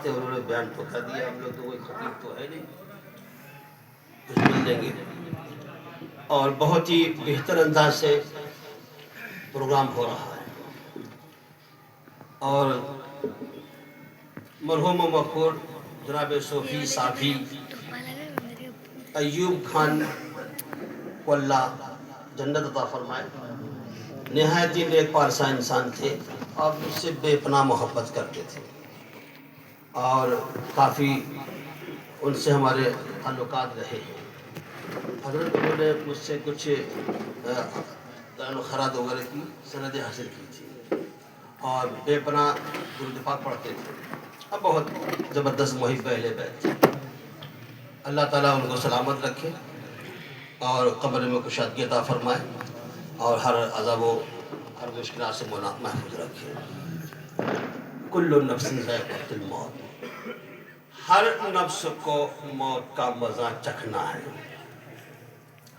باتیں انہوں نے بیان تو کر دیا. ہم لوگ تو کوئی خطیب تو ہے نہیں, کچھ مل دیں گے. اور بہت ہی بہتر انداز سے پروگرام ہو رہا ہے. اور مرحوم و مغفور جناب صوفی صافی ایوب خان کو اللہ جنت عطا فرمائے. نہایت ہی نیک پارسا انسان تھے, اور مجھ سے بے پناہ محبت کرتے تھے, اور کافی ان سے ہمارے تعلقات رہے ہیں. حضرت انہوں نے مجھ سے کچھ خراد وغیرہ کی سندیں حاصل کی تھی, اور بے پناہ درود پاک پڑھتے تھے. اب بہت زبردست محب اہل بیت تھے. اللہ تعالیٰ ان کو سلامت رکھے اور قبر میں کشادگی عطا فرمائے, اور ہر عذاب و ہر مشکلات سے محفوظ رکھے. کل نفس ذائقۃ الموت, ہر نفس کو موت کا مزہ چکھنا ہے.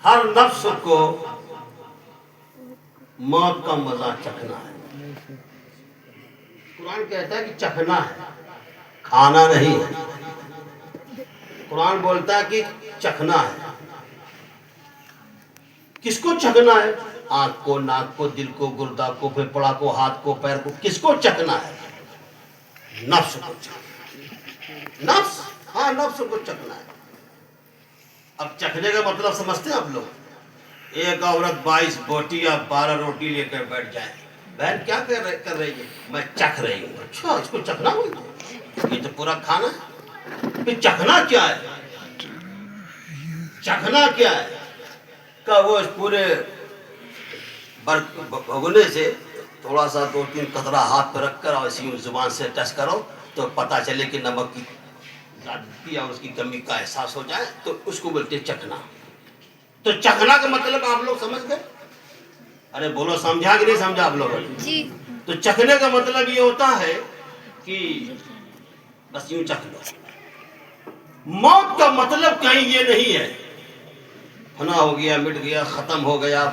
ہر نفس کو موت کا مزہ چکھنا ہے. قرآن کہتا ہے کہ چکھنا ہے, کھانا نہیں ہے. قرآن بولتا ہے کہ چکھنا ہے. کس کو چکھنا ہے؟ آنکھ کو, ناک کو, دل کو, گردہ کو, پھیپڑا کو, ہاتھ کو, پیر کو. کس کو چکھنا ہے؟ نفس کو چکھنا. نفس, ہاں نفس کو چکھنا ہے. اب چکھنے کا مطلب سمجھتے ہیں آپ لوگ؟ ایک عورت 22 بوٹی یا 12 روٹی لے کر بیٹھ جائے, بہن کیا کر رہی ہے؟ میں چکھ رہی ہوں. اچھا, اس کو چکھنا بولتے؟ یہ تو پورا کھانا ہے. پھر چکھنا کیا ہے؟ چکھنا کیا ہے کہ وہ اس پورے بھگونے سے تھوڑا سا 2-3 قطرہ ہاتھ پہ رکھ کر اور اسی زبان سے ٹچ کرو تو پتہ چلے کہ نمک کی زیادتی اور اس کی کمی کا احساس ہو جائے, تو اس کو بولتے چکھنا. تو چکھنا کا مطلب آپ لوگ سمجھ گئے؟ ارے بولو, سمجھا کہ نہیں سمجھا آپ لوگ؟ جی. تو چکھنے کا مطلب یہ ہوتا ہے کہ بس یوں چکھ لو. موت کا مطلب کہیں یہ نہیں ہے فنا ہو گیا, مٹ گیا, ختم ہو گیا,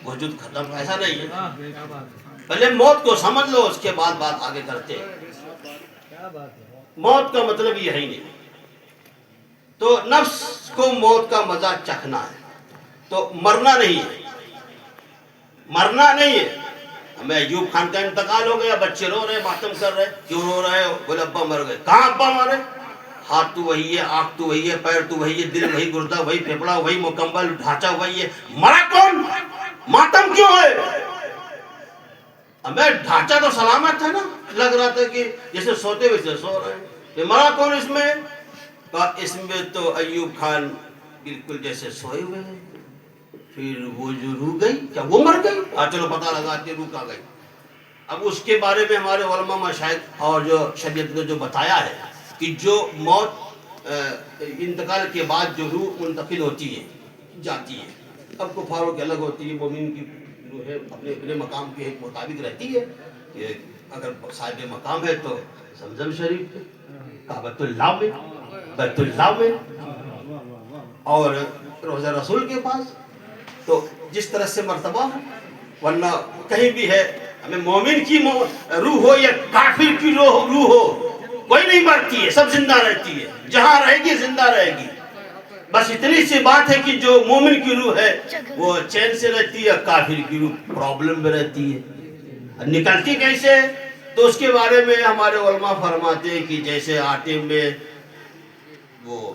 وجود ختم, ایسا نہیں ہے. پہلے موت کو سمجھ لو, اس کے بعد بات آگے کرتے ہیں. موت کا مطلب یہ ہی نہیں. تو نفس کو موت کا مزہ چکھنا ہے, تو مرنا نہیں ہے. مرنا نہیں ہے. ہمیں ایوب خان کا انتقال ہو گیا, بچے رو رہے, ماتم کر رہے. کیوں رو رہے ہو؟ بولے ابا مر گئے. کہاں ابا مارے؟ ہاتھ تو وہی ہے, آنکھ تو وہی ہے, پیر تو وہی ہے, دل وہی, گردہ وہی, پھیپڑا وہی, مکمل ڈھانچہ وہی ہے. مرا کون؟ ماتم کیوں ہے؟ ہمیں ڈھانچہ تو سلامت ہے نا, لگ رہا تھا کہ جیسے سوتے ویسے سو رہے ہیں. کہ مرا کون اس میں؟ اس میں تو ایوب خان بالکل جیسے سوئے ہوئے ہیں. پھر وہ جو روح گئی, کیا وہ مر گئی؟ چلو پتہ لگاتے روح کہاں گئی. اب اس کے بارے میں ہمارے علماء مشائخ اور جو شریعت نے جو بتایا ہے کہ جو موت انتقال کے بعد جو روح منتقل ہوتی ہے, جاتی ہے. اب کفاروں کی الگ ہوتی ہے, مومن کی روح اپنے اپنے مقام کے مطابق رہتی ہے. کہ اگر صاحب مقام ہے تو زمزم شریف پہ, کعبۃ اللہ میں, بیت اللہ میں, اور روضہ رسول کے پاس. تو جس طرح سے مرتبہ ہو, ورنہ کہیں بھی ہے. ہمیں مومن کی روح ہو یا کافر کی روح ہو, کوئی نہیں مرتی ہے, سب زندہ رہتی ہے. جہاں رہے گی زندہ رہے گی. بس اتنی سی بات ہے کہ جو مومن کی روح ہے وہ چین سے رہتی ہے, کافر کی روح پرابلم میں رہتی ہے. نکلتی کیسے؟ تو اس کے بارے میں ہمارے علماء فرماتے ہیں کہ جیسے آٹے میں وہ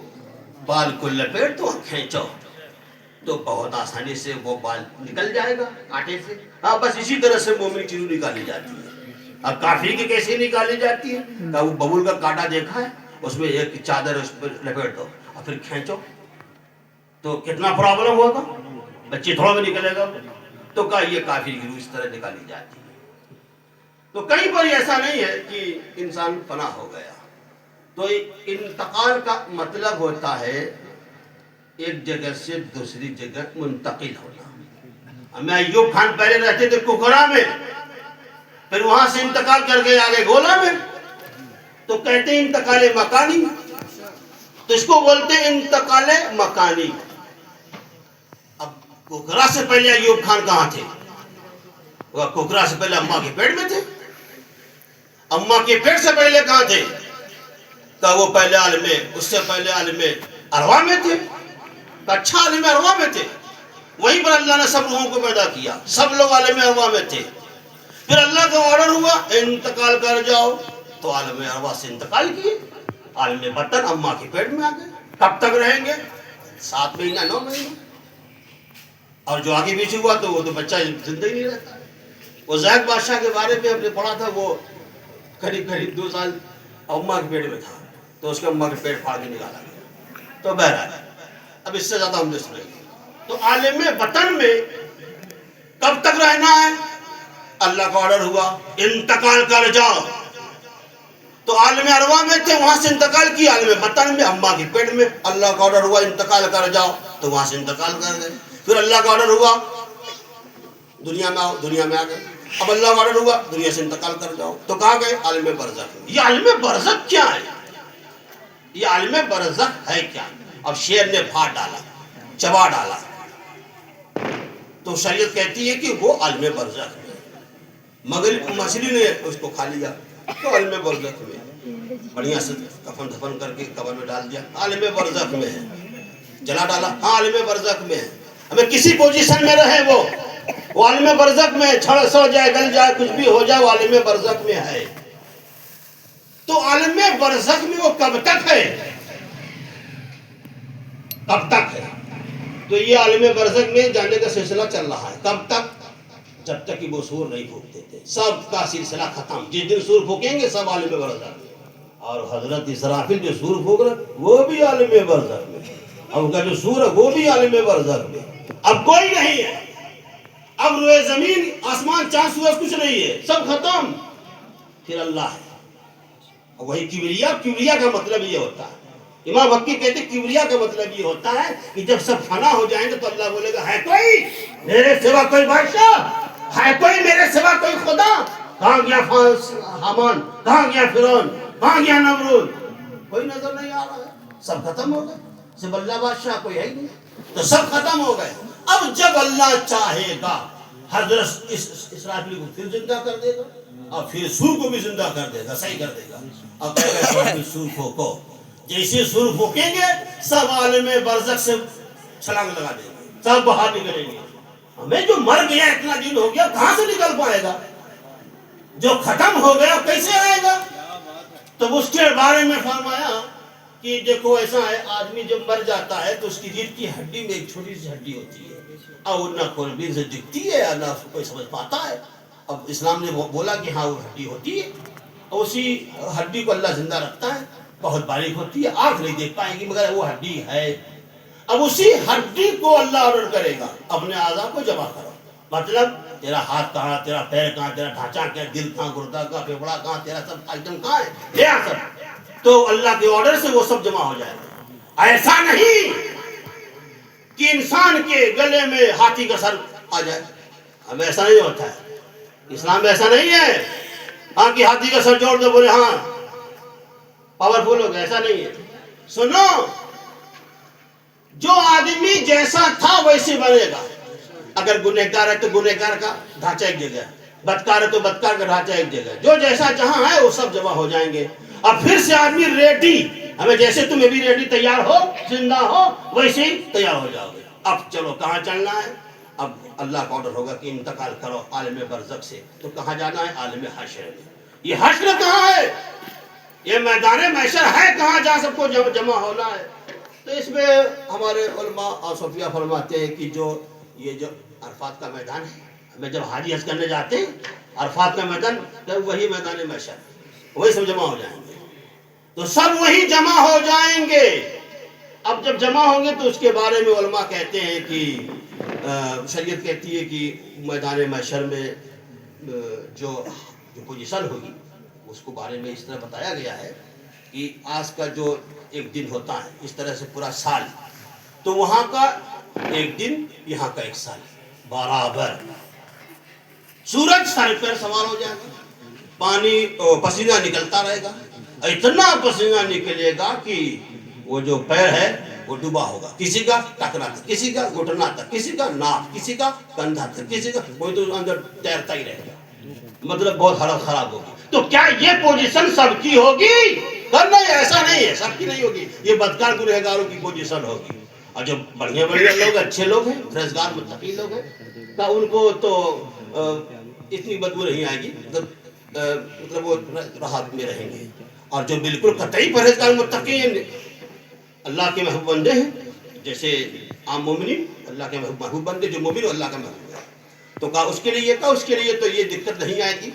بال کو لپیٹ دو, کھینچو تو بہت آسانی سے وہ بال نکل جائے گا آٹے سے. ہاں, بس اسی طرح سے مومن کی روح نکالی جاتی ہے. اب کافر کی کیسے نکالی جاتی ہے؟ کہ وہ ببول کا کانٹا دیکھا ہے, اس میں ایک چادر اس پر لپیٹ دو اور پھر کھینچو تو کتنا پرابلم ہوگا, بچے تھوڑا میں نکلے گا. تو کہا یہ کافر کی روح اس طرح نکالی جاتی ہے. تو کہیں پر ایسا نہیں ہے کہ انسان فنا ہو گیا. تو انتقال کا مطلب ہوتا ہے ایک جگہ سے دوسری جگہ منتقل ہونا. ہمیں ایوب خان پہلے رہتے تھے ککرا میں, پھر وہاں سے انتقال کر گئے آگے گولا میں, تو کہتے ہیں انتقال مکانی. تو اس کو بولتے ہیں انتقال مکانی. اب ککرا سے پہلے ایوب خان کہاں تھے؟ وہ ککرا سے پہلے اماں کے پیٹ میں تھے. اماں کے پیٹ سے پہلے کہاں تھے؟ کہ وہ پہلے عالم اس سے پہلے عالم ارواح میں تھے، اچھا عالم ارواح میں تھے، وہیں پر اللہ نے سب لوگوں کو پیدا کیا، سب لوگ عالم ارواح میں تھے. پھر اللہ کا آرڈر ہوا انتقال کر جاؤ، تو عالم ارواح سے انتقال کیے، عالم بطن اماں کے پیٹ میں آ گئے. کب تک رہیں گے؟ 7 مہینہ 9 مہینہ. اور جو آگے پیچھے ہوا تو وہ تو بچہ زندہ ہی نہیں رہتا. وہ زید بادشاہ کے بارے میں ہم نے پڑھا تھا، وہ قریب 2 سال اماں کے پیٹ میں تھا، تو اس کے اماں کے پیٹ پھاڑ کے نکالا گیا. تو بہرحال اب اس سے زیادہ ہم نے سنیں گے. تو عالم بطن میں کب تک رہنا ہے؟ اللہ کا آرڈر ہوا انتقال کر جاؤ. تو عالم ارواح میں تھے، وہاں سے انتقال کیا. عالم بطن میں اماں کے پیٹ میں اللہ کا آرڈر ہوا انتقال کر جاؤ، تو وہاں سے انتقال کر گئے. پھر اللہ کا آرڈر ہوا دنیا میں آؤ، دنیا میں آ گئے. اب اللہ کا آرڈر ہوا دنیا سے انتقال کر جاؤ، تو کہاں گئے؟ عالم برزخ. یہ عالم برزخ کیا ہے؟ یہ عالم برزخ ہے کیا؟ اب شیر نے پھاڑ ڈالا، چبا ڈالا. تو شریعت کہتی ہے کہ وہ عالم برزخ میں، مگر مچھلی نے اس کو کھا لیا، تو عالم برزخ میں بڑھیا سے کفن دفن کر کے قبر میں ڈال دیا، عالم برزخ میں ہے. جلا ڈالا، ہاں عالم برزخ میں ہے. ہمیں کسی پوزیشن میں رہے وہ عالم برزخ میں، چھڑ سڑ جائے گل جائے کچھ بھی ہو جائے، وہ عالم برزخ میں ہے. تو عالم برزخ میں وہ کب تک ہے؟ کب تک ہے؟ تو یہ عالم برزخ میں جانے کا سلسلہ چل رہا ہے. کب تک؟ جب تک کہ وہ سور نہیں پھونکتے تھے. سب کا سلسلہ ختم. جس دن سور پھونکیں گے سب عالم برزخ میں. اور حضرت اسرافیل جو سور پھونک رہے وہ بھی عالم برزخ میں. اب ان کا جو سور ہے وہ بھی عالم برزخ میں. اب کوئی نہیں ہے. اب روئے زمین آسمان چاند سورج کچھ نہیں ہے، سب ختم. پھر اللہ ہے. وہی کبریا کا مطلب یہ ہوتا ہے. امام حقی کہتے ہیں کبریا کا مطلب یہ ہوتا ہے کہ جب سب فنا ہو جائیں گے تو اللہ بولے گا ہے کوئی میرے سوا کوئی بادشاہ، ہے کوئی میرے سوا کوئی خدا؟ کہاں گیا حامان، کہاں گیا فرعون، کہاں گیا نمرود؟ کوئی نظر نہیں آ رہا ہے. سب ختم ہو گئے، صرف اللہ بادشاہ کوئی ہے ہی نہیں. تو سب ختم ہو گئے. اب جب اللہ چاہے گا حضرت اسرافیل کو پھر زندہ کر دے گا، اور پھر سور کو بھی زندہ کر دے گا، صحیح کر دے گا. اب اسرافیل سور پھونکو، جیسے سور پھونکیں گے سب عالم برزخ سے چھلانگ لگا دیں گے، سب باہر نکلیں گے. ہمیں جو مر گیا اتنا دن ہو گیا کہاں سے نکل پائے گا؟ جو ختم ہو گیا کیسے آئے گا؟ تو اس کے بارے میں فرمایا کہ دیکھو ایسا ہے، آدمی جب مر جاتا ہے تو اس کی ریڑھ کی ہڈی میں ایک چھوٹی سی ہڈی ہوتی ہے، اور نہ خوربین سے دکھتی ہے نہ اس کو کوئی سمجھ پاتا ہے. اب اسلام نے بولا کہ ہاں وہ ہڈی ہوتی ہے، اور اسی ہڈی کو اللہ زندہ رکھتا ہے. بہت باریک ہوتی ہے، آنکھ نہیں دیکھ پائیں گی مگر وہ ہڈی ہے. اب اسی ہڈی کو اللہ آرڈر کرے گا اپنے اعضاء کو جمع کرو. مطلب تیرا ہاتھ کہاں، تیرا پیر کہاں، تیرا ڈھانچہ کہاں، دل کہاں، گردہ کہاں، پھیپھڑا کہاں، تیرا سب آئٹم کہاں ہے، لے آ سب. تو اللہ کے آرڈر سے وہ سب جمع ہو جائے گا. ایسا نہیں کہ انسان کے گلے میں ہاتھی کا سر آ جائے. اب ایسا نہیں ہوتا ہے، اسلام میں ایسا نہیں ہے ہاں کہ ہاتھی کا سر جوڑ دو بولے ہاں پاورفل ہو گیا. ایسا نہیں ہے. سنو، جو آدمی جیسا تھا ویسے بنے گا. اگر گنہگار ہے تو گنہگار کا ڈھانچہ ایک جگہ، بدکار ہے تو بدکار کا ڈھانچہ ایک جگہ. جو جیسا جہاں ہے وہ سب جمع ہو جائیں گے. اب پھر سے آدمی ریڈی، ہمیں جیسے تمہیں بھی ریڈی تیار ہو، زندہ ہو، ویسے ہی تیار ہو جاؤ گے. اب چلو کہاں چلنا ہے؟ اب اللہ کا آرڈر ہوگا کہ انتقال کرو عالم برزخ سے. تو کہاں جانا ہے؟ عالم حشر میں. یہ حشر کہاں ہے؟ یہ میدان محشر ہے کہاں جہاں سب کو جمع ہونا ہے؟ تو اس میں ہمارے علماء اور صوفیہ فرماتے ہیں کہ یہ جو عرفات کا میدان ہے، ہمیں جب حاجی حج کرنے جاتے ہیں عرفات کا میدان، تو وہی میدان محشر، وہی سب جمع ہو جائیں گے. تو سب وہی جمع ہو جائیں گے. اب جب جمع ہوں گے تو اس کے بارے میں علماء کہتے ہیں کہ شریعت کہتی ہے کہ میدان محشر میں جو پوزیشن ہوگی اس کو بارے میں اس طرح بتایا گیا ہے کہ آج کا جو ایک دن ہوتا ہے اس طرح سے پورا سال، تو وہاں کا ایک دن یہاں کا ایک سال برابر. سورج سر پر سوار ہو جائے گا، پانی پسینہ نکلتا رہے گا، اتنا پسینہ نکلے گا کہ وہ جو پیر ہے وہ ڈوبا ہوگا. کسی کا ٹکنا تک، کسی کا گھٹنا تک، کسی کا ناک، کسی کا کندھا تک، کسی کا کوئی تو اندر تیرتا ہی رہے گا. مطلب بہت حالت خراب ہوگی. تو کیا یہ پوزیشن سب کی ہوگی؟ نہیں، ایسا نہیں ہے، سب کی نہیں ہوگی. یہ بدکار گنہگاروں کی پوزیشن ہوگی. اور جو بڑھیا بڑھیا لوگ اچھے لوگ ہیں، پرہیزگار متقی لوگ ہیں، تو ان کو تو اتنی بدبو نہیں آئے گی. مطلب وہ راحت میں رہیں گے. اور جو بالکل قطعی پرہیزگار متقی ہیں، اللہ کے محبوب بندے ہیں، جیسے عام مومنین اللہ کے محبوب بندے، جو مومن اللہ کا محبوب ہے، تو کہا اس کے لیے تو یہ دقت نہیں آئے گی.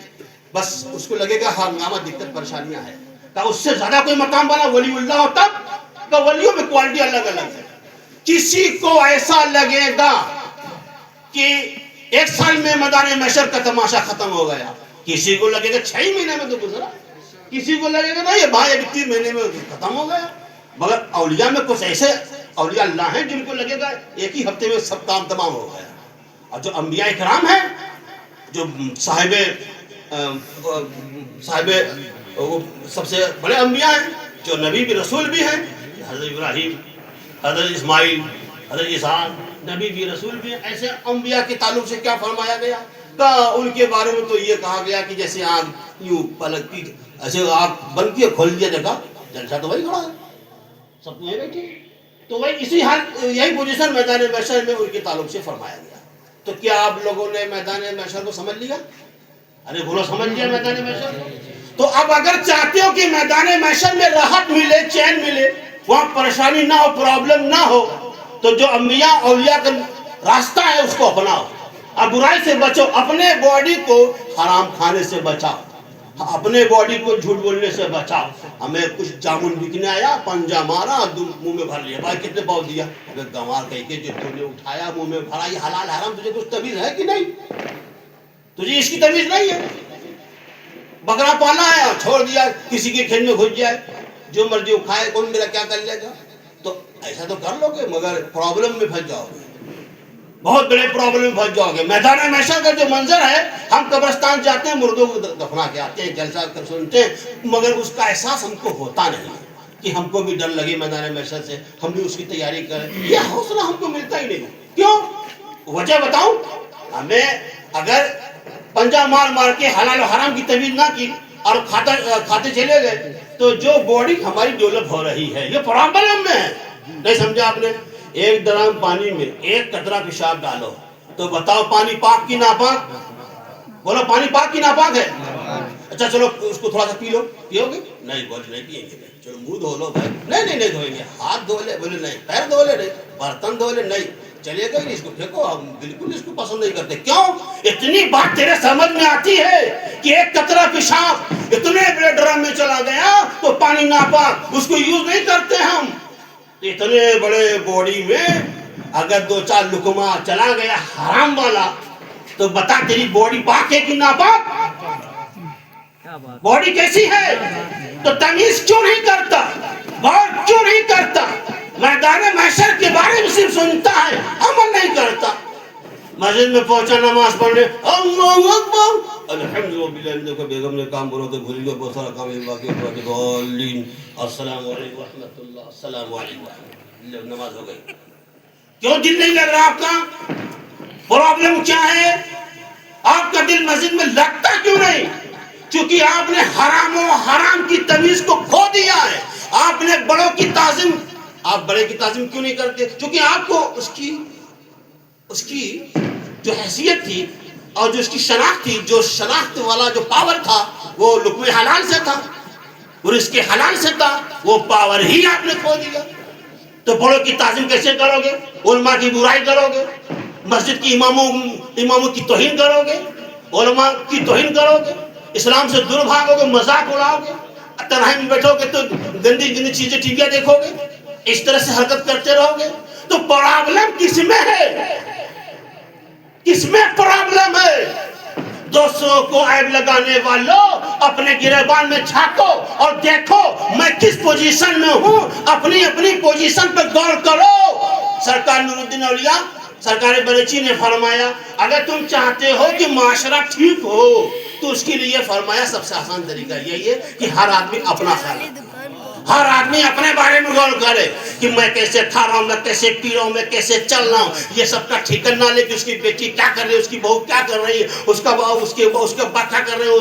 بس اس کو لگے گا ہنگامہ دقت پریشانیاں ہیں. کہا اس سے زیادہ کوئی مقام والا ولی اللہ ہوتا. کہ ولیوں میں کوالٹی الگ الگ ہے. کسی کو ایسا لگے گا کہ 1 سال میں میدان محشر کا تماشا ختم ہو گیا، کسی کو لگے گا 6 مہینے میں تو گزرا، کسی کو لگے گا نہیں بھائی ابھی 3 مہینے میں ختم ہو گیا. مگر اولیاء میں کچھ ایسے اولیاء اللہ ہیں جن کو لگے گا 1 ہی ہفتے میں سب کام تمام ہو گیا. اور جو انبیاء کرام ہیں، جو صاحب سب سے بڑے انبیاء ہیں، جو نبی بھی رسول بھی ہیں، حضرت ابراہیم، حضرت اسماعیل، حضرت اسحاق، نبی بھی رسول بھی ہیں، ایسے انبیاء کے تعلق سے کیا فرمایا گیا؟ ان کے بارے میں تو یہ کہا گیا کہ جیسے آگ یوں پلکتی، ایسے آگ بند کی کھول دیا، دیکھا جلسہ تو وہی کھڑا ہے، سب یہیں بیٹھے. تو وہی اسی حال یہی پوزیشن میدان محشر میں ان کے تعلق سے فرمایا گیا. تو کیا آپ لوگوں نے میدان محشر کو سمجھ لیا؟ ارے بولو سمجھ لیا میدان محشر؟ تو اب اگر چاہتے ہو کہ میدان محشر میں راحت ملے، چین ملے، وہاں پریشانی نہ ہو، پرابلم نہ ہو، تو جو انبیاء اولیاء کا راستہ ہے اس کو اپناؤ. اب برائی سے بچو، اپنے باڈی کو حرام کھانے سے بچاؤ، اپنے باڈی کو جھوٹ بولنے سے بچاؤ. ہمیں کچھ جامن بکنے آیا، پنجا مارا، منہ میں بھر لیا، بھائی کتنے پاؤ دیا؟ اگر گنوار کہہ کے جو تو نے اٹھایا منہ میں بھرا، یہ حلال حرام تجھے کچھ تمیز ہے کہ نہیں؟ تجھے اس کی تمیز نہیں ہے. بکرا پالا ہے، چھوڑ دیا کسی کے کھیت میں گھس جائے، جو مرضی وہ کھائے، کون میرا کیا کر لے گا؟ تو ایسا تو کر لو گے، مگر پرابلم میں پھنس جاؤ گے، بہت بڑے پرابلم میں پھنس جاؤ گے. میدان محشر کا جو منظر ہے، ہم قبرستان جاتے ہیں، مردوں کو دفنا کے آتے ہیں، جلسہ کر سنتے ہیں، مگر اس کا احساس ہم کو ہوتا نہیں کہ ہم کو بھی ڈر لگے میدان محشر سے، ہم بھی اس کی تیاری کریں. یہ حوصلہ ہم کو ملتا ہی نہیں. کیوں؟ وجہ بتاؤں. ہمیں اگر پنجا مار مار کے حلال و حرام کی تمیز نہ کی اور کھاتے چلے گئے، تو جو باڈی ہماری ڈیولپ ہو رہی ہے، یہ پرابلم میں ہے. نہیں سمجھا آپ نے؟ 1 ڈرم پانی میں 1 قطرہ پیشاب ڈالو، تو بتاؤ پانی پاک کی ناپاک؟ بولو پانی پاک کی ناپاک ہے؟ اچھا چلو اس کو تھوڑا سا پی لو، پیو گے؟ نہیں بولے نہیں پیئیں گے. چلو منہ دھو لو بھائی، نہیں دھوئیں گے. ہاتھ دھو لے؟ بولے نہیں. پیر دھو لے؟ نہیں. برتن دھو لے؟ نہیں. چلے گا نہیں، اس کو پھینکو، ہم بالکل اس کو پسند نہیں کرتے. کیوں؟ اتنی بات تیرے سمجھ میں آتی ہے کہ 1 قطرہ پیشاب اتنے بڑے ڈرم میں چلا گیا تو پانی ناپاک، اس کو یوز نہیں کرتے ہم. اتنے بڑے باڈی میں اگر 2-4 لقمہ چلا گیا حرام والا، تو بتا تیری باڈی پاک ہے کہ ناپاک؟ باڈی کیسی ہے؟ تو تمیز کیوں نہیں کرتا؟ غور کیوں نہیں کرتا؟ میدان محشر کے بارے میں صرف سنتا ہے، عمل نہیں کرتا. مسجد میں پہنچا نماز پڑھنے، اللہ اکبر الحمدللہ، دیکھو بیگم نے کام بولو تو بھول گیا، بہت سارا کام ہے باقی، السلام علیکم ورحمۃ اللہ، السلام علیکم، نماز ہو گئی. کیوں دل نہیں لگ رہا آپ کا؟ پرابلم کیا ہے؟ آپ کا دل مسجد میں لگتا کیوں نہیں؟ کیونکہ آپ نے حرام و حرام کی تمیز کو کھو دیا ہے. آپ نے بڑوں کی تعظیم، آپ بڑے کی تعظیم کیوں نہیں کرتے؟ کیونکہ آپ کو اس کی جو حیثیت تھی اور جو اس کی شناخت تھی، جو شناخت والا جو پاور تھا، وہ لقمہ حلال سے تھا، اور اس کے حلال سے تھا، وہ پاور ہی آپ نے کھو دیا. تو بڑوں کی تعظیم کیسے کرو گے؟ علماء کی برائی کرو گے، مسجد کی اماموں کی توہین کرو گے، علماء کی توہین کرو گے، اسلام سے دور بھاگو گے، مذاق اڑاؤ گے، تنہائی میں بیٹھو گے تو گندی گندی چیزیں ٹی ویاں دیکھو گے، اس طرح سے حرکت کرتے رہو گے. تو پرابلم کس میں ہے؟ کس میں پرابلم ہے؟ دوسروں کو عیب لگانے والوں، اپنے گریبان میں جھانکو اور دیکھو میں کس پوزیشن میں ہوں. اپنی پوزیشن پر غور کرو. سرکار نور الدین اولیاء سرکار بریچی نے فرمایا، اگر تم چاہتے ہو کہ معاشرہ ٹھیک ہو تو اس کے لیے فرمایا سب سے آسان طریقہ یہی ہے کہ ہر آدمی اپنا خیال رکھے، ہر آدمی اپنے بارے میں غور کرے. کہ میں کیسے کھا رہا ہوں, میں کیسے پی رہا ہوں, میں کیسے چل رہا ہوں, یہ سب کا ٹھیکن نہ لے کہ اس کی بیٹی کیا کر رہی ہے, اس کی بہو کیا کر رہی ہے, اس کا ابا کیا کر رہے ہیں,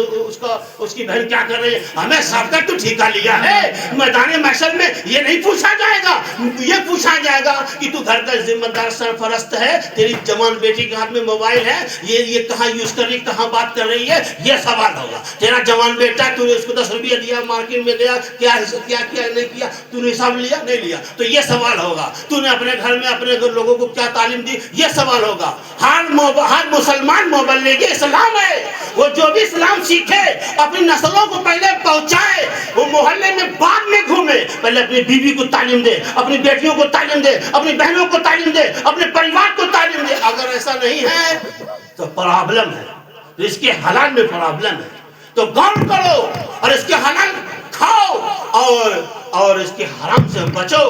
اس کی بہن کیا کر رہی ہے. ہمیں سب کا تو ٹھیکہ لیا ہے. میدان محشر میں یہ نہیں پوچھا جائے گا, یہ پوچھا جائے گا کہ تو گھر کا ذمہ دار سرپرست ہے, تیری جوان بیٹی کے ہاتھ میں موبائل ہے, یہ کہاں یوز کر رہی, کہاں بات کر رہی ہے, یہ سوال ہوگا. تیرا جوان بیٹا, تو نے اس کو 10 روپیہ دیا, مارکیٹ میں گیا, کیا نہیں کیا, تو نے حساب لیا نہیں لیا, تو یہ سوال ہوگا. تو نے اپنے گھر میں اپنے لوگوں کو کیا تعلیم دی, یہ سوال ہوگا. ہر مسلمان مبلغ اسلام ہے. وہ جو بھی اسلام سیکھے اپنی نسلوں کو پہلے پہنچائے. وہ محلے میں بعد میں گھومے, پہلے اپنی بیوی کو تعلیم دے, اپنی بیٹیوں کو تعلیم دے, اپنی بہنوں کو تعلیم دے, اپنے پریوار کو تعلیم دے. اگر ایسا نہیں ہے تو پرابلم ہے, اس کے حلال میں پرابلم ہے. تو غور کرو اور اس کے حلال کھاؤ, اور اس کے حرام سے بچو,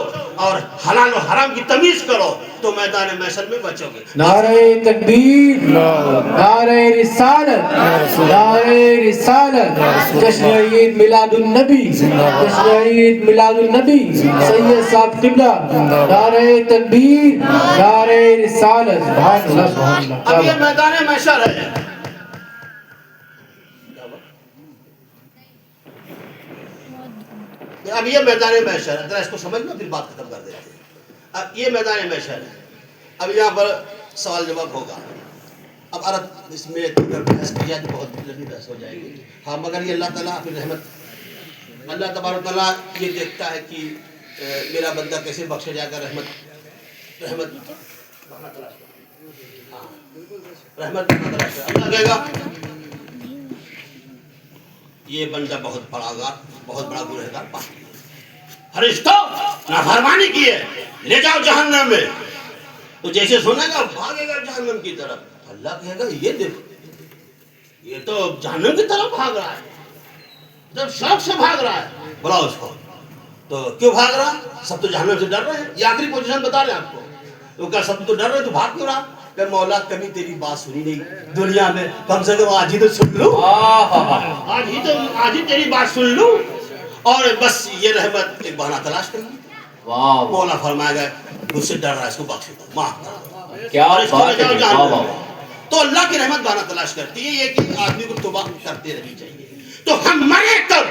اور حلال و حرام کی تمیز کرو, تو میدان محشر میں بچو گے. نعرہ تکبیر, نعرہ رسالت, نعرہ رسالت, جشن عید میلاد النبی, جشن عید میلاد النبی, سید صاحب قبلہ, نعرہ تکبیر, نعرہ رسالت. سبحان اللہ, سبحان اللہ. اب یہ میدان محشر ہے. اب یہ میدان محشر ہے, ذرا اس کو سمجھنا پھر بات ختم کر دیتے ہیں. اب یہ میدان محشر ہے. اب یہاں پر سوال جواب ہوگا. اب عرب اس میں بحث کیا تو بہت لمبی بحث ہو جائے گی. ہاں, مگر یہ اللہ تعالیٰ اپنی رحمت, اللہ تبارک تعالیٰ یہ دیکھتا ہے کہ میرا بندہ کیسے بخشا جائے گا. رحمت اللہ کہے گا یہ بندہ بہت بڑا گنہگار پاک ہے, فرشتوں نافرمانی کی ہے, لے جاؤ جہنم میں. تو جیسے سنے گا بھاگے گا جہنم کی طرف. اللہ کہے گا یہ دیکھو, یہ تو جہنم کی طرف بھاگ رہا ہے, جب شوق سے بھاگ رہا ہے. بلاؤ اس کو. تو کیوں بھاگ رہا, سب تو جہنم سے ڈر رہے ہیں. یہ آخری پوزیشن بتا رہے ہیں آپ کو. تو کیا سب تو ڈر رہے, تو بھاگ کیوں رہا. کہ مولا کبھی تیری بات سنی نہیں دنیا میں, کم سے کم آج ہی تو سن لوں, آج ہی تیری بات سن لوں, اور بس یہ رحمت ایک بہانہ تلاش کر لی. مولا فرمائے گا مجھ سے ڈر رہا ہے, اس کو بخش دو, معاف کر. کیا بات ہے. تو اللہ کی رحمت بہانہ تلاش کرتی ہے یہ کہ آدمی کو توبہ کرتے رہنی چاہیے. تو ہم مرے تب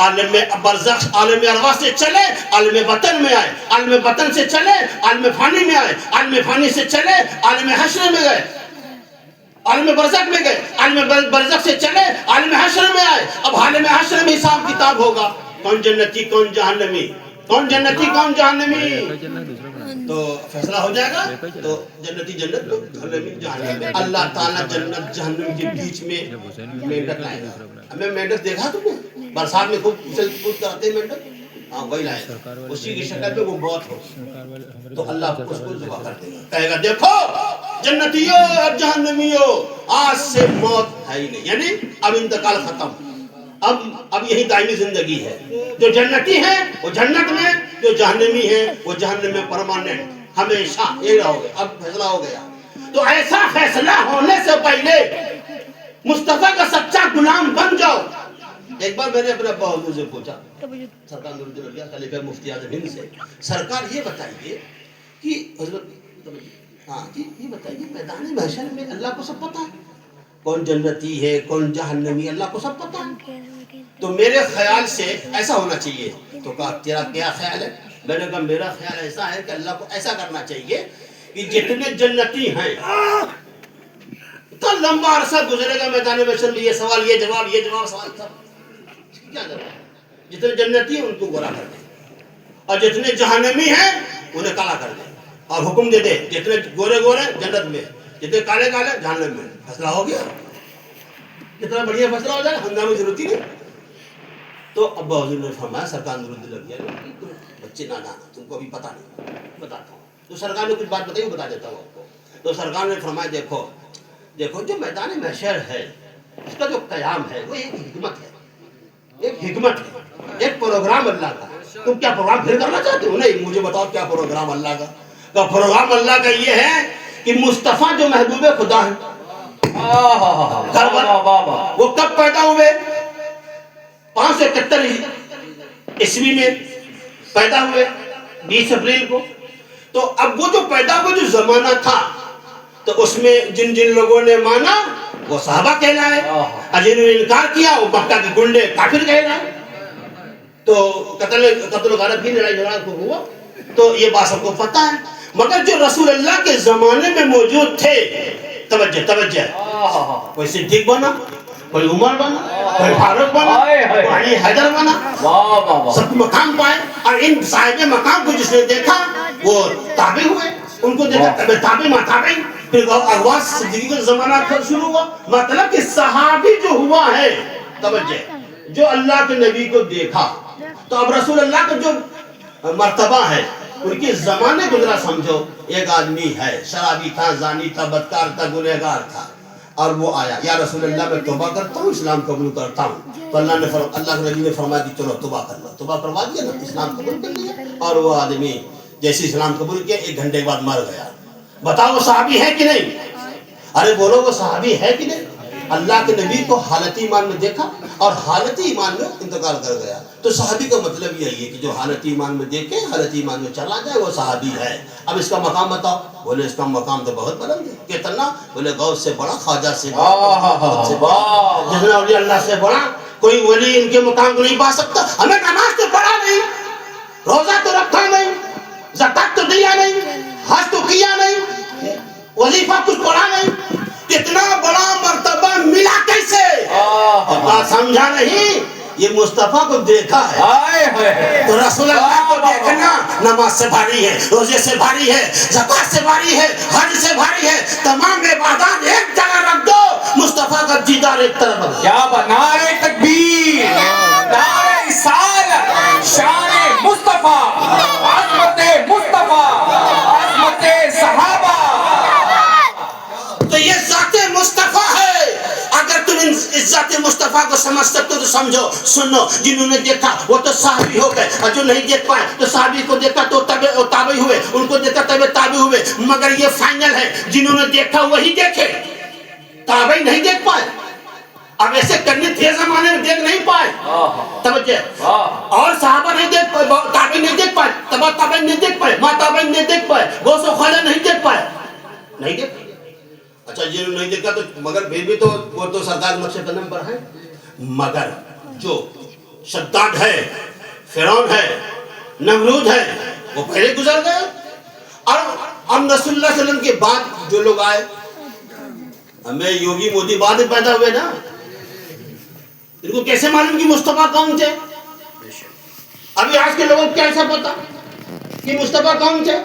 عالم برزخ, عالم ارواح سے چلے, عالم وطن میں آئے, عالم وطن سے چلے, عالم فانی میں آئے, عالم فانی سے چلے, عالم حشر میں گئے, عالم برزخ میں گئے, عالم برزخ سے چلے, عالم حشر میں آئے. اب عالم حشر میں حساب کتاب ہوگا, کون جنتی کون جہنمی, کون جنتی کون جہنمی. تو فیصلہ ہو جائے گا. تو جنتی جنت, جہنمی جہنم. اللہ تعالیٰ جنت جہنم کے بیچ میں مینڈک لائے گا. ہمیں مینڈک دیکھا تم نے, برسات میں خوب کود کرتے ہیں مینڈک, ہاں وہی لائے گا, اسی کی شکل میں وہ موت ہو. تو اللہ اس کو ذبح کر دے گا, کہے گا دیکھو جنتیوں اور جہنمیوں, آج سے موت ہے ہی نہیں, یعنی اب انتقال ختم, اب یہی دائمی زندگی ہے. جو جنتی ہیں وہ جنت میں, جو جہنمی ہیں وہ جہنم میں پرماننٹ ہمیشہ. یہ رہو گے, اب فیصلہ ہو گیا. تو ایسا فیصلہ ہونے سے پہلے مصطفیٰ کا سچا غلام بن جاؤ. ایک بار میں نے اپنے ابا حضور سے پوچھا, سرکار نورالدین اولیا خلیفہ مفتی اعظم ہند سے, سرکار یہ بتائیے کہ حضرت, ہاں جی یہ بتائیے میدان محشر میں اللہ کو سب پتہ ہے, کون جنتی ہے کون جہنمی, اللہ کو سب پتہ ہے. تو میرے خیال سے ایسا ہونا چاہیے. تو کہا تیرا کیا خیال ہے. میں نے کہا میرا خیال ایسا ہے کہ اللہ کو ایسا کرنا چاہیے کہ جتنے جنتی ہیں, اتنا لمبا عرصہ گزرے گا میدان محشر میں, یہ سوال یہ جواب سوال سب کیا جواب. جتنے جنتی ہیں ان کو گورا کر دیں, اور جتنے جہنمی ہیں انہیں کالا کر دیں, اور حکم دے دے جتنے گورے جنت میں, جتنے کالے جہنم میں. فیصلہ ہو گیا, کتنا بڑھیا فیصلہ ہو جائے, ہنگامے کی ضرورت ہی نہیں. تو ابا حضور نے فرمایا, سرکار نورالدین اولیا نے, تم بچے نادان, تم کو ابھی پتہ نہیں, بتاتا ہوں. تو سرکار نے کچھ بات بتائی, وہ بتا دیتا ہوں آپ کو. تو سرکار نے فرمایا دیکھو جو میدان محشر ہے اس کا جو قیام ہے وہ ایک حکمت ہے, ایک پروگرام اللہ کا. تم کیا پروگرام پھر کرنا چاہتے ہو؟ نہیں, مجھے بتاؤ کیا پروگرام اللہ کا. تو پروگرام اللہ کا یہ ہے کہ مصطفیٰ جو محبوب خدا ہے, وہ کب پیدا ہوئے, 571 عیسوی میں پیدا ہوئے. 20 اپریل کو. تو اب وہ جو پیدا ہوا جو زمانہ تھا تو اس میں جن جن لوگوں نے مانا وہ صحابہ کہلائے، اور جنہوں نے انکار کیا وہ مکہ کے گنڈے کافر کہلائے. تو قتل غارت کی لڑائی جھگڑا کو ہوا تو یہ بات سب کو پتہ ہے. مگر جو رسول اللہ کے زمانے میں موجود تھے، توجہ کوئی صدیق بنا، کوئی عمر بنا، کوئی فاروق بنا، کوئی علی حیدر بنا، سب مقام پائے. اور ان صاحب مقام کو جس نے دیکھا وہ تابع ہوئے، ان کو دیکھا تابع ماتابعین. پھر اغواص صدیقی کا زمانہ شروع ہوا. مطلب کہ صحابی جو ہوا ہے، توجہ، جو اللہ کے نبی کو دیکھا، تو اب رسول اللہ کا جو مرتبہ ہے ان کے زمانے کو ذرا سمجھو. ایک آدمی ہے، شرابی تھا، زانی تھا، بدکار تھا، گنہگار تھا، اور وہ آیا، یا رسول اللہ میں توبہ کرتا ہوں، اسلام قبول کرتا ہوں. تو اللہ کے نبی نے فرمایا کہ چلو توبہ کر لو. توبہ کروا دیا نا، اسلام قبول کر لیا. اور وہ آدمی جیسے اسلام قبول کیا 1 گھنٹے کے بعد مر گیا. بتاؤ وہ صحابی ہے کہ نہیں؟ ارے بولو وہ صحابی ہے کہ نہیں؟ اللہ کے نبی کو حالت ایمان میں دیکھا اور حالت ایمان میں انتقال کر گیا. تو صحابی کا مطلب یہی ہے کہ جو حالت ایمان میں دیکھے، حالت ایمان میں چلا جائے، وہ صحابی ہے. اب اس کا مقام بتاؤ. بولے اس کا مقام تو بہت بلند ہے. کتنا؟ بولے غوث سے بڑا، خواجہ سے بڑا، جس نے اولیاء اللہ سے بڑا کوئی ولی ان کے مقام کو نہیں پا سکتا. ہمیں نماز تو پڑھا نہیں، روزہ تو رکھا نہیں، زکات تو دیا نہیں، حج تو کیا نہیں، وظیفہ کچھ پڑھا نہیں. کتنا بڑا مرتبہ ملا کیسے؟ بات سمجھا نہیں. یہ مصطفیٰ کو دیکھا ہے. تو رسول اللہ کو دیکھنا نماز سے بھاری ہے، روزے سے بھاری ہے، زکات سے بھاری ہے، حج سے بھاری ہے. تمام عبادات ایک جگہ رکھ دو، مصطفیٰ کا دیدار ایک طرف رکھ دو. کیا نعرہ تکبیر، نعرہ رسالت، شان مصطفیٰ، عظمت مصطفیٰ، عظمت صحابہ. تو یہ ذات مصطفیٰ ہے. اگر تم اس ذات مصطفیٰ کو سمجھ سکتے ہو تو سمجھو. سنو، جنہوں نے دیکھا وہ تو صحابی ہو گئے، اور جو نہیں دیکھ پائے تو صحابی کو دیکھا تو تابعی ہوئے، ان کو دیکھا تابعی ہوئے. مگر یہ فائنل ہے، جنہوں نے دیکھا وہی دیکھے، تابعی نہیں دیکھ پائے. اب ایسے کرنے تھے زمانے میں، دیکھ نہیں پائے. توجہ. اور صحابہ نہیں دیکھ پائے، تابعی نہیں دیکھ پائے، تابعی نہیں دیکھ پائے، ماں تابعی نہیں دیکھ پائے، غوث و خواجہ نہیں دیکھ پائے، نہیں دیکھ. اچھا جنہوں نہیں دیکھا تو مگر پھر بھی تو وہ تو سرکار نقش قدم پر ہے. مگر جو شداد ہے، فرعون ہے، نمرود ہے، وہ پہلے گزر گئے. اور ہم رسول اللہ صلی اللہ علیہ وسلم کے بعد جو لوگ آئے، ہمیں یوگی مودی بعد میں پیدا ہوئے نا، ان کو کیسے معلوم کہ مصطفیٰ کون تھے؟ ابھی آج کے لوگوں کو کیسا پتا کہ مصطفیٰ کون تھے؟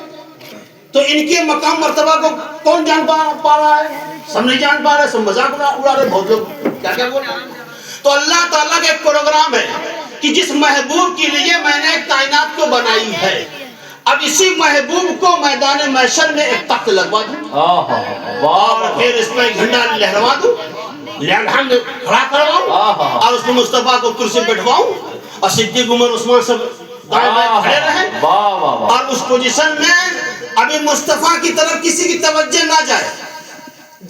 تو ان کے مقام مرتبہ کو کون جان پا رہا ہے؟ سب نہیں جان پا رہے، سب مذاق اڑا رہے. بہت لوگ کیا کیا بول رہے ہیں. تو اللہ تعالیٰ کا ایک پروگرام ہے کہ جس محبوب کے لیے میں نے کائنات کو بنائی ہے، اب اسی محبوب کو میدان محشر میں ایک تخت لگوا دوں اور پھر اس میں ایک جھنڈا لہروا دوں، الحمد کھڑا کرواؤں، اور اس میں مصطفیٰ کو کرسی بٹھواؤں، اور صدیق عمر عثمان سب دائیں بائیں کھڑے رہیں. اور اس پوزیشن میں ابھی مصطفیٰ کی طرف کسی کی توجہ نہ جائے.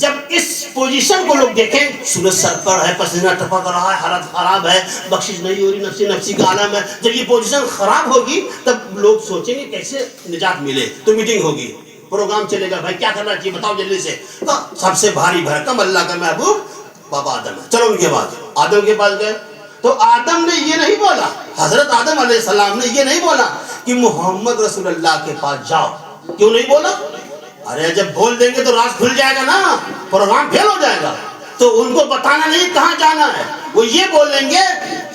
جب اس پوزیشن کو لوگ دیکھیں، سورج سر پر ہے، پسینہ ٹپک رہا ہے، حالت خراب ہے، بخشش نہیں ہو رہی، نفسی نفسی کا عالم ہے. جب یہ پوزیشن خراب ہوگی تب لوگ سوچیں گے کیسے نجات ملے. تو میٹنگ ہوگی، پروگرام چلے گا، بھائی کیا کرنا چاہیے بتاؤ جلدی سے. تو سب سے بھاری بھرکم اللہ کا محبوب بابا آدم ہے. چلو ان کے بعد آدم کے پاس گئے. تو آدم نے یہ نہیں بولا، حضرت آدم علیہ السلام نے یہ نہیں بولا کہ محمد رسول اللہ کے پاس جاؤ. کیوں نہیں بولا؟ ارے جب بول دیں گے تو راز کھل جائے گا نا، پروگرام فیل ہو جائے گا. تو ان کو بتانا نہیں کہاں جانا ہے. وہ یہ بولیں گے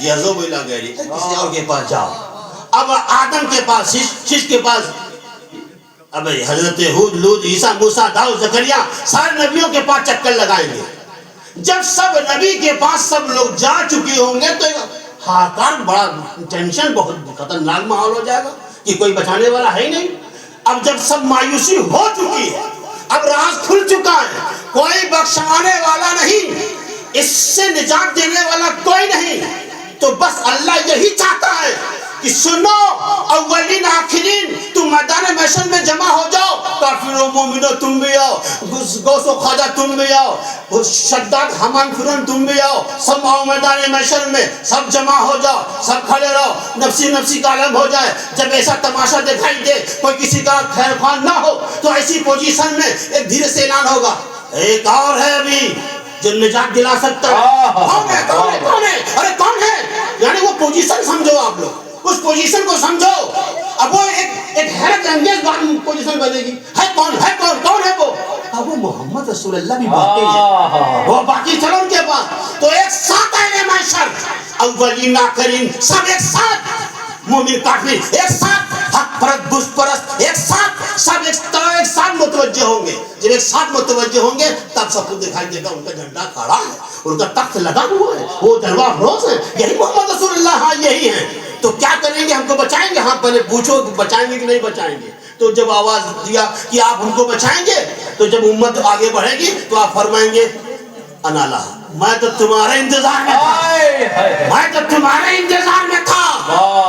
یذوب الی غیری، کسی اور کے پاس جاؤ. اب آدم کے پاس، شش کے پاس، اب حضرت ہود، لوط، عیسیٰ، موسیٰ، داؤد، زکریا، سارے نبیوں کے پاس چکر لگائیں گے. جب سب نبی کے پاس سب لوگ جا چکے ہوں گے تو ہاکار بڑا ٹینشن، بہت خطرناک ماحول ہو جائے گا کہ کوئی بچانے والا ہے ہی نہیں. اب جب سب مایوسی ہو چکی ہے، اب راز کھل چکا ہے، کوئی بخشوانے والا نہیں، اس سے نجات دینے والا کوئی نہیں، تو بس اللہ یہی چاہتا ہے کہ سنو اولین آخرین تم میدان محشر میں جمع ہو جاؤ، کافروں مومنوں تم بھی آؤ، غوث و خواجہ تم بھی آؤ، شداد حمان فرعون تم بھی آؤ، سب آؤ میدان محشر میں، سب جمع ہو جاؤ، سب کھڑے رہو، نفسی نفسی کا عالم ہو جائے۔ جب ایسا تماشا دکھائی دے، کوئی کسی کا خیر خواہ نہ ہو، تو ایسی پوزیشن میں ایک دھیرے سے اعلان ہوگا، ایک اور ہے ابھی جو نجات دلا سکتا ہے۔ کون ہے کون ہے کون ہے؟ ارے کون ہے؟ یعنی وہ پوزیشن سمجھو آپ لوگ، اس پوزیشن کو سمجھو۔ اب وہ ایک حیرت انگیز پوزیشن بنے گی، ہے کون ہے کون کون ہے وہ؟ اب وہ محمد رسول اللہ بھی باقی ہے، وہ باقی چلو ان کے پاس۔ تو ایک ساتھ آئے محشر، اولین آخرین سب ایک ساتھ، مومن کافر ایک ساتھ، حق پرست بت پرست ایک ساتھ، سب ایک ساتھ متوجہ ہوں گے۔ جب ایک ساتھ متوجہ ہوں گے تب سب کو دکھائی دے گا ان کا جھنڈا کھڑا ہے، ان کا تخت لگا ہوا ہے، وہ جلوہ افروز ہے، یہی محمد رسول اللہ، ہاں یہی ہے۔ تو کیا کریں گے؟ ہم کو بچائیں گے؟ ہاں پہلے پوچھو بچائیں گے کہ نہیں بچائیں گے۔ تو جب آواز دیا کہ آپ ہم کو بچائیں گے، تو جب امت آگے بڑھے گی تو آپ فرمائیں گے انا لہا، میں تو تمہارے انتظار میں تھا، میں تو تمہارے انتظار میں تھا۔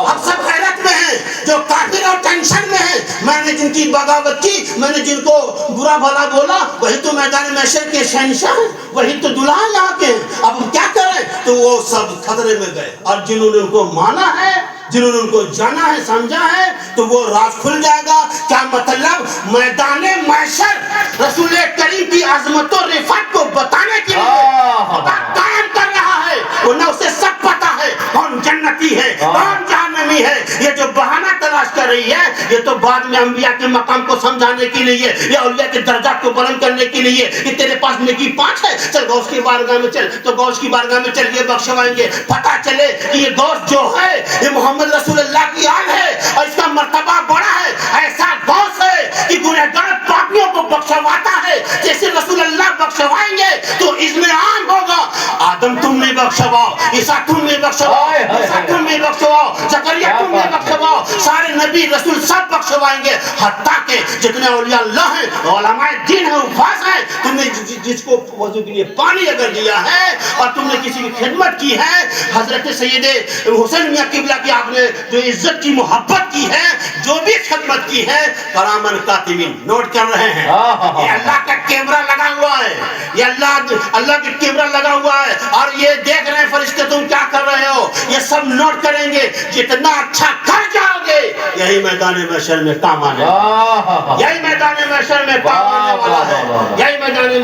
اب سب حیرت میں ہیں، جو کافر اور ٹینشن میں ہیں، میں نے جن کی بغاوت کی، میں نے جن کو برا بھلا بولا، وہی تو میدان محشر کے شہنشاہ ہیں، وہی تو دلہا یہاں کے ہیں، اب ہم کیا کریں؟ تو وہ سب خطرے میں گئے، اور جنہوں نے ان کو مانا ہے، جنہوں نے ان کو جانا ہے سمجھا ہے، تو وہ راز کھل جائے گا۔ کیا مطلب؟ میدان محشر رسول کریم کی عظمت و رفعت کو بتانے کے لیے قائم کر رہا ہے، انہیں اسے سب پتا ہے کون جنتی ہے کون جہنمی ہے۔ یہ جو بہانہ تلاش کر رہی ہے، یہ تو بعد میں انبیاء کے مقام کو سمجھانے کے لیے یا اولیاء کے درجات کو بلند کرنے کے لیے کہ تیرے پاس نیکی 5 ہے، چل غوث کی بارگاہ میں چل، تو غوث کی بارگاہ میں چل، یہ بخشوائیں گے۔ پتہ چلے کہ یہ غوث جو ہے یہ محمد رسول اللہ کی آل ہے، اور اس کا مرتبہ بڑا ہے، ایسا غوث ہے کہ گنہگار پاپیوں کو بخشواتا ہے۔ جیسے رسول اللہ بخشوائیں گے تو اذن عام ہوگا، آدم تم نے بخشواؤ، عیسیٰ تم نے بخشواؤ، عیسیٰ تم نے بخشواؤ، زکریا تم نے بخشواؤ، سارے نبی رسول سب بخشوائیں گے، حتیٰ کہ جتنے اولیاء اللہ ہیں، علماء دین ہیں، حفاظ ہیں، تم نے جس کو وضو کے لیے پانی اگر دیا ہے اور تم نے کسی کی خدمت کی ہے، حضرت سید حسین میاں قبلہ کی آپ نے جو عزت کی محبت کی ہے، جو بھی خدمت کی ہے، کرامن کاتبین نوٹ کر رہے ہیں۔ یہ اللہ کا کیمرہ لگا ہوا ہے، یہ اللہ کا کیمرہ لگا ہوا ہے، اور یہ دیکھ رہے ہیں فرشتے تم کیا کر رہے ہو، یہ سب نوٹ کریں گے۔ جتنا اچھا کر جاؤ گے یہی میدان محشر میں کام آنے والا ہے، یہی میدان محشر میں کام آنے والا ہے، یہی میدان